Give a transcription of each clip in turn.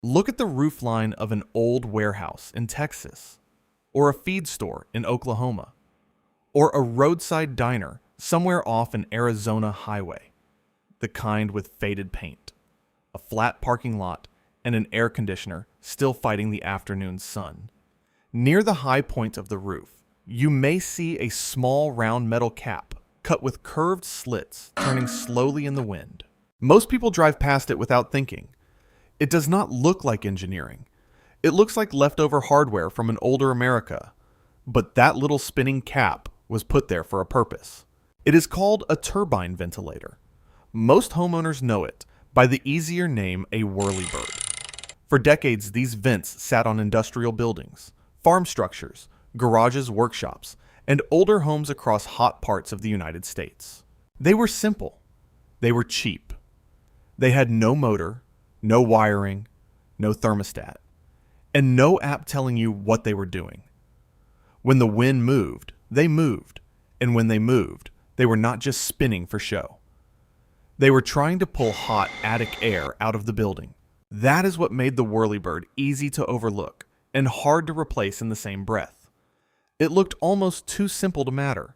Look at the roofline of an old warehouse in Texas, or a feed store in Oklahoma, or a roadside diner somewhere off an Arizona highway, the kind with faded paint, a flat parking lot, and an air conditioner still fighting the afternoon sun. Near the high point of the roof, you may see a small round metal cap cut with curved slits turning slowly in the wind. Most people drive past it without thinking. It does not look like engineering. It looks like leftover hardware from an older America. But that little spinning cap was put there for a purpose. It is called a turbine ventilator. Most homeowners know it by the easier name a whirlybird. For decades, these vents sat on industrial buildings, farm structures, garages, workshops, and older homes across hot parts of the United States. They were simple. They were cheap. They had no motor, no wiring, no thermostat, and no app telling you what they were doing. When the wind moved, and when they moved, they were not just spinning for show. They were trying to pull hot attic air out of the building. That is what made the whirlybird easy to overlook and hard to replace in the same breath. It looked almost too simple to matter,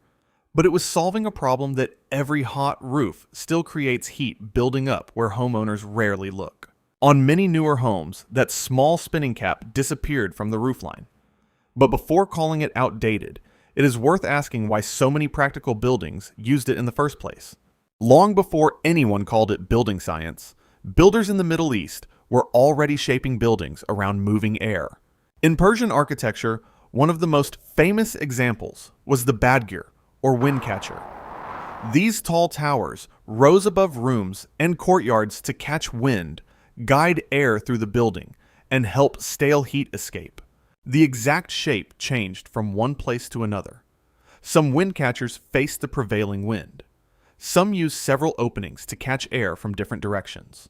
but it was solving a problem that every hot roof still creates heat building up where homeowners rarely look. On many newer homes, that small spinning cap disappeared from the roofline. But before calling it outdated, it is worth asking why so many practical buildings used it in the first place. Long before anyone called it building science, builders in the Middle East were already shaping buildings around moving air. In Persian architecture, one of the most famous examples was the badgir, or windcatcher. These tall towers rose above rooms and courtyards to catch wind, guide air through the building, and help stale heat escape. The exact shape changed from one place to another. Some windcatchers faced the prevailing wind. Some used several openings to catch air from different directions.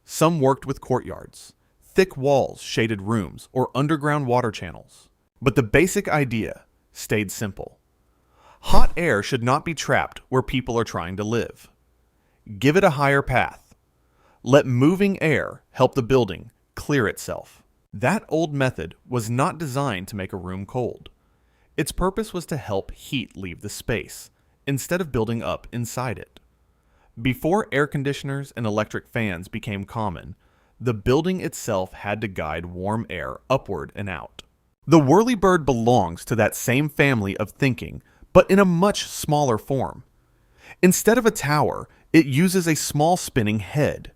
Some worked with courtyards, thick walls shaded rooms, or underground water channels. But the basic idea stayed simple. Hot air should not be trapped where people are trying to live. Give it a higher path. Let moving air help the building clear itself. That old method was not designed to make a room cold. Its purpose was to help heat leave the space, instead of building up inside it. Before air conditioners and electric fans became common, the building itself had to guide warm air upward and out. The whirlybird belongs to that same family of thinking, but in a much smaller form. Instead of a tower, it uses a small spinning head.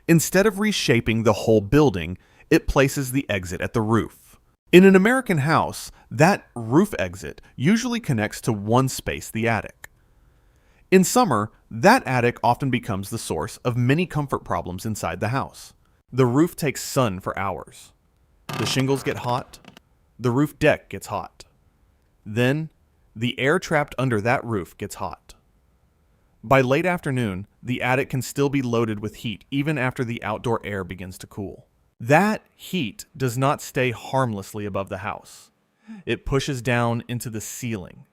Instead of reshaping the whole building, it places the exit at the roof. In an American house, that roof exit usually connects to one space, the attic. In summer, that attic often becomes the source of many comfort problems inside the house. The roof takes sun for hours. The shingles get hot. The roof deck gets hot. Then, the air trapped under that roof gets hot. By late afternoon, the attic can still be loaded with heat even after the outdoor air begins to cool. That heat does not stay harmlessly above the house. It pushes down into the ceiling.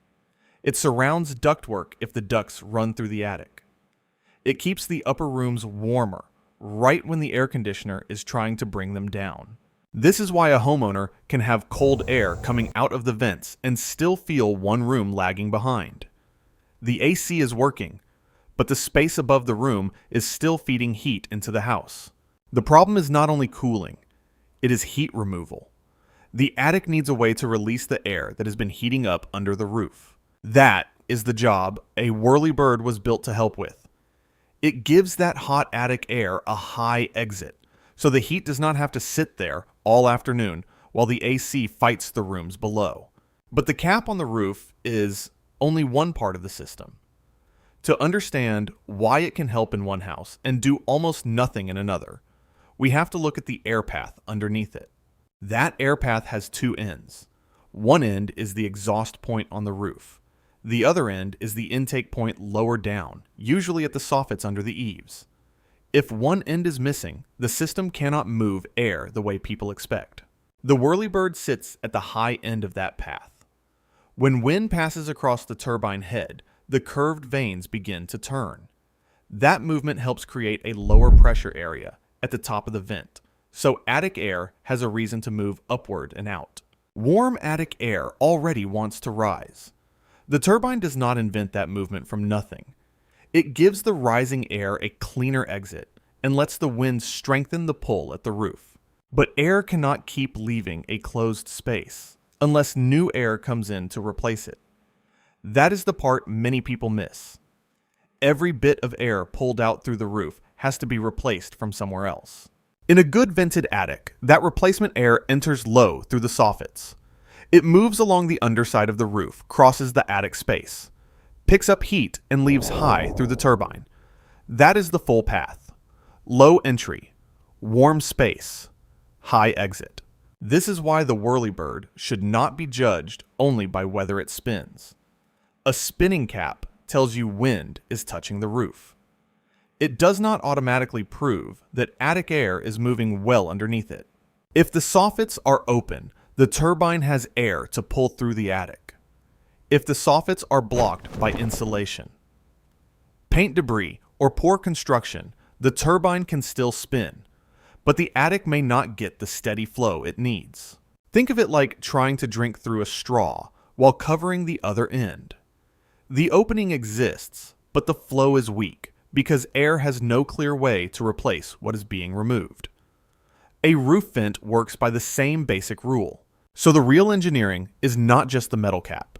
It surrounds ductwork if the ducts run through the attic. It keeps the upper rooms warmer right when the air conditioner is trying to bring them down. This is why a homeowner can have cold air coming out of the vents and still feel one room lagging behind. The AC is working, but the space above the room is still feeding heat into the house. The problem is not only cooling, it is heat removal. The attic needs a way to release the air that has been heating up under the roof. That is the job a whirlybird was built to help with. It gives that hot attic air a high exit, so the heat does not have to sit there all afternoon while the AC fights the rooms below. But the cap on the roof is only one part of the system. To understand why it can help in one house and do almost nothing in another, we have to look at the air path underneath it. That air path has two ends. One end is the exhaust point on the roof. The other end is the intake point lower down, usually at the soffits under the eaves. If one end is missing, the system cannot move air the way people expect. The whirlybird sits at the high end of that path. When wind passes across the turbine head, the curved vanes begin to turn. That movement helps create a lower pressure area at the top of the vent, so attic air has a reason to move upward and out. Warm attic air already wants to rise. The turbine does not invent that movement from nothing. It gives the rising air a cleaner exit and lets the wind strengthen the pull at the roof. But air cannot keep leaving a closed space unless new air comes in to replace it. That is the part many people miss. Every bit of air pulled out through the roof has to be replaced from somewhere else. In a good vented attic, that replacement air enters low through the soffits. It moves along the underside of the roof, crosses the attic space, picks up heat, and leaves high through the turbine. That is the full path. Low entry, warm space, high exit. This is why the whirlybird should not be judged only by whether it spins. A spinning cap tells you wind is touching the roof. It does not automatically prove that attic air is moving well underneath it. If the soffits are open, the turbine has air to pull through the attic. If the soffits are blocked by insulation, paint debris, or poor construction, the turbine can still spin, but the attic may not get the steady flow it needs. Think of it like trying to drink through a straw while covering the other end. The opening exists, but the flow is weak because air has no clear way to replace what is being removed. A roof vent works by the same basic rule. So the real engineering is not just the metal cap.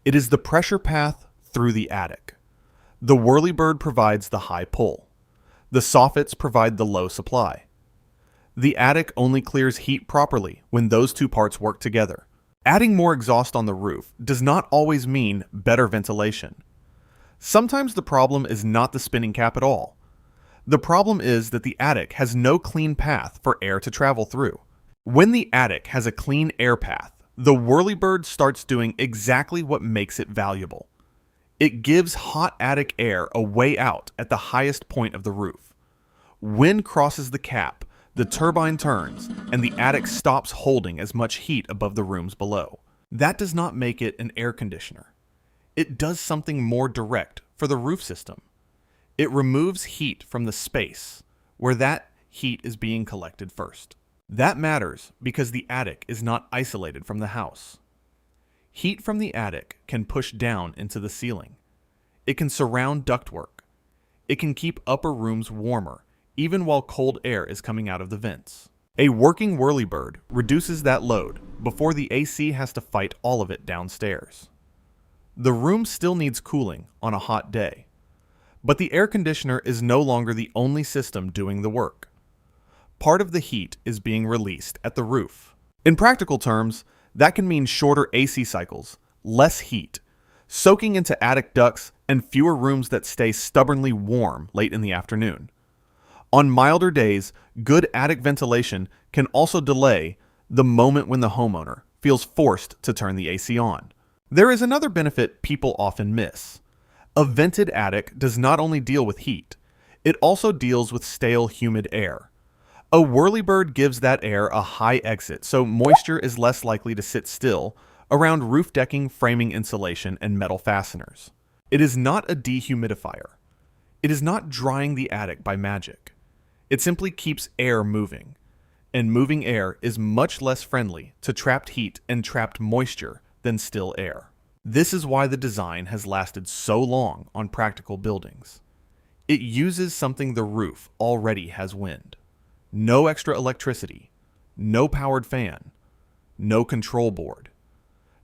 It is the pressure path through the attic. The whirlybird provides the high pull. The soffits provide the low supply. The attic only clears heat properly when those two parts work together. Adding more exhaust on the roof does not always mean better ventilation. Sometimes the problem is not the spinning cap at all. The problem is that the attic has no clean path for air to travel through. When the attic has a clean air path, the whirlybird starts doing exactly what makes it valuable. It gives hot attic air a way out at the highest point of the roof. Wind crosses the cap, the turbine turns, and the attic stops holding as much heat above the rooms below. That does not make it an air conditioner. It does something more direct for the roof system. It removes heat from the space where that heat is being collected first. That matters because the attic is not isolated from the house. Heat from the attic can push down into the ceiling. It can surround ductwork. It can keep upper rooms warmer, even while cold air is coming out of the vents. A working whirlybird reduces that load before the AC has to fight all of it downstairs. The room still needs cooling on a hot day, but the air conditioner is no longer the only system doing the work. Part of the heat is being released at the roof. In practical terms, that can mean shorter AC cycles, less heat, soaking into attic ducts, and fewer rooms that stay stubbornly warm late in the afternoon. On milder days, good attic ventilation can also delay the moment when the homeowner feels forced to turn the AC on. There is another benefit people often miss. A vented attic does not only deal with heat, it also deals with stale, humid air. A whirlybird gives that air a high exit, so moisture is less likely to sit still around roof decking, framing insulation, and metal fasteners. It is not a dehumidifier. It is not drying the attic by magic. It simply keeps air moving, and moving air is much less friendly to trapped heat and trapped moisture than still air. This is why the design has lasted so long on practical buildings. It uses something the roof already has wind. No extra electricity, no powered fan, no control board.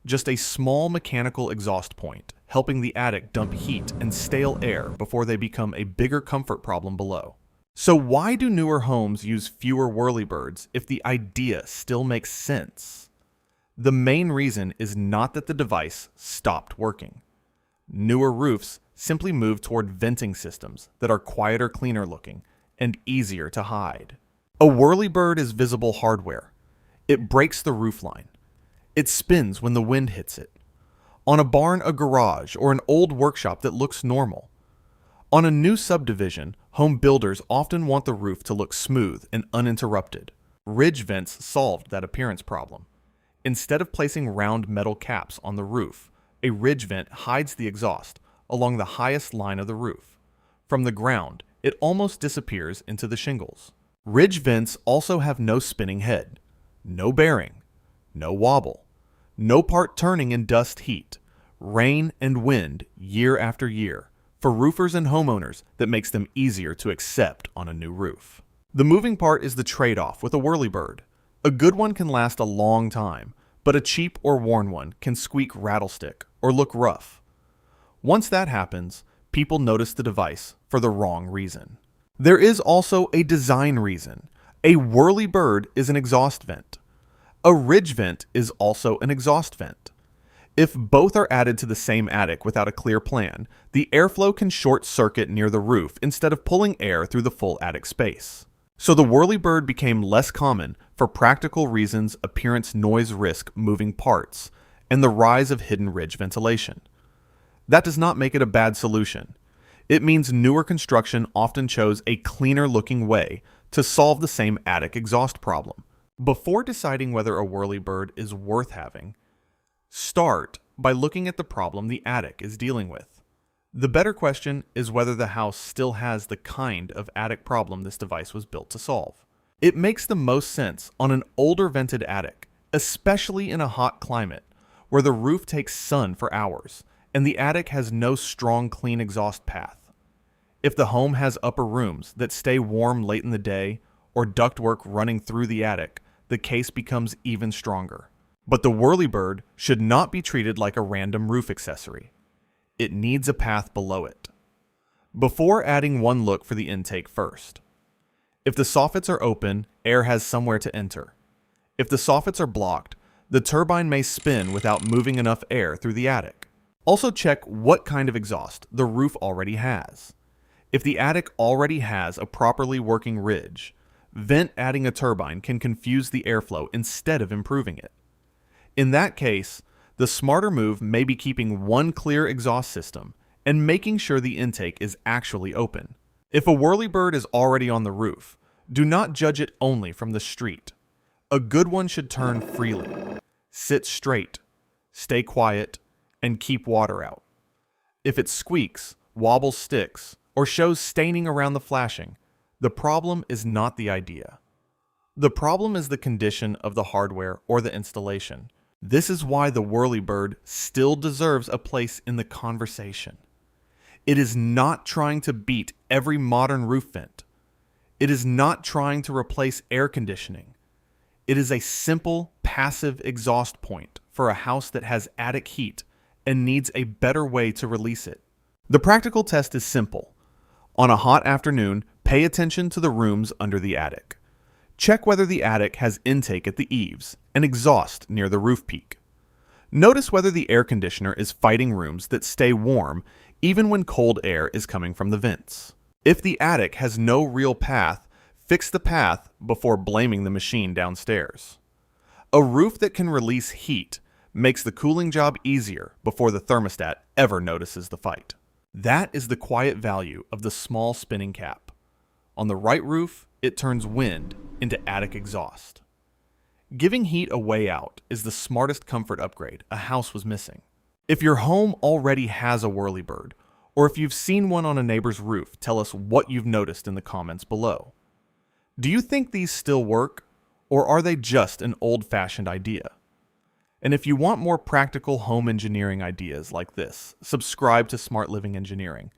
Just a small mechanical exhaust point helping the attic dump heat and stale air before they become a bigger comfort problem below. So why do newer homes use fewer whirlybirds if the idea still makes sense? The main reason is not that the device stopped working. Newer roofs simply move toward venting systems that are quieter, cleaner looking, and easier to hide. A whirlybird is visible hardware. It breaks the roofline. It spins when the wind hits it. On a barn, a garage, or an old workshop that looks normal. On a new subdivision, home builders often want the roof to look smooth and uninterrupted. Ridge vents solved that appearance problem. Instead of placing round metal caps on the roof, a ridge vent hides the exhaust along the highest line of the roof. From the ground, it almost disappears into the shingles. Ridge vents also have no spinning head, no bearing, no wobble, no part turning in dust heat, rain and wind year after year. For roofers and homeowners, that makes them easier to accept on a new roof. The moving part is the trade-off with a whirlybird. A good one can last a long time, but a cheap or worn one can squeak rattlestick or look rough. Once that happens, people notice the device for the wrong reason. There is also a design reason. A whirlybird is an exhaust vent. A ridge vent is also an exhaust vent. If both are added to the same attic without a clear plan, the airflow can short circuit near the roof instead of pulling air through the full attic space. So the whirlybird became less common for practical reasons, appearance, noise risk, moving parts, and the rise of hidden ridge ventilation. That does not make it a bad solution. It means newer construction often chose a cleaner looking way to solve the same attic exhaust problem. Before deciding whether a whirlybird is worth having, start by looking at the problem the attic is dealing with. The better question is whether the house still has the kind of attic problem this device was built to solve. It makes the most sense on an older vented attic, especially in a hot climate where the roof takes sun for hours and the attic has no strong clean exhaust path. If the home has upper rooms that stay warm late in the day or ductwork running through the attic, the case becomes even stronger. But the whirlybird should not be treated like a random roof accessory. It needs a path below it. Before adding one, look for the intake first. If the soffits are open, air has somewhere to enter. If the soffits are blocked, the turbine may spin without moving enough air through the attic. Also check what kind of exhaust the roof already has. If the attic already has a properly working ridge, vent adding a turbine can confuse the airflow instead of improving it. In that case, the smarter move may be keeping one clear exhaust system and making sure the intake is actually open. If a whirlybird is already on the roof, do not judge it only from the street. A good one should turn freely, sit straight, stay quiet, and keep water out. If it squeaks, wobbles sticks, or shows staining around the flashing, the problem is not the idea. The problem is the condition of the hardware or the installation. This is why the whirlybird still deserves a place in the conversation. It is not trying to beat every modern roof vent. It is not trying to replace air conditioning. It is a simple, passive exhaust point for a house that has attic heat and needs a better way to release it. The practical test is simple. On a hot afternoon, pay attention to the rooms under the attic. Check whether the attic has intake at the eaves and exhaust near the roof peak. Notice whether the air conditioner is fighting rooms that stay warm even when cold air is coming from the vents. If the attic has no real path, fix the path before blaming the machine downstairs. A roof that can release heat makes the cooling job easier before the thermostat ever notices the fight. That is the quiet value of the small spinning cap. On the right roof, it turns wind into attic exhaust. Giving heat a way out is the smartest comfort upgrade a house was missing. If your home already has a whirlybird, or if you've seen one on a neighbor's roof, tell us what you've noticed in the comments below. Do you think these still work, or are they just an old-fashioned idea? And if you want more practical home engineering ideas like this, subscribe to Smart Living Engineering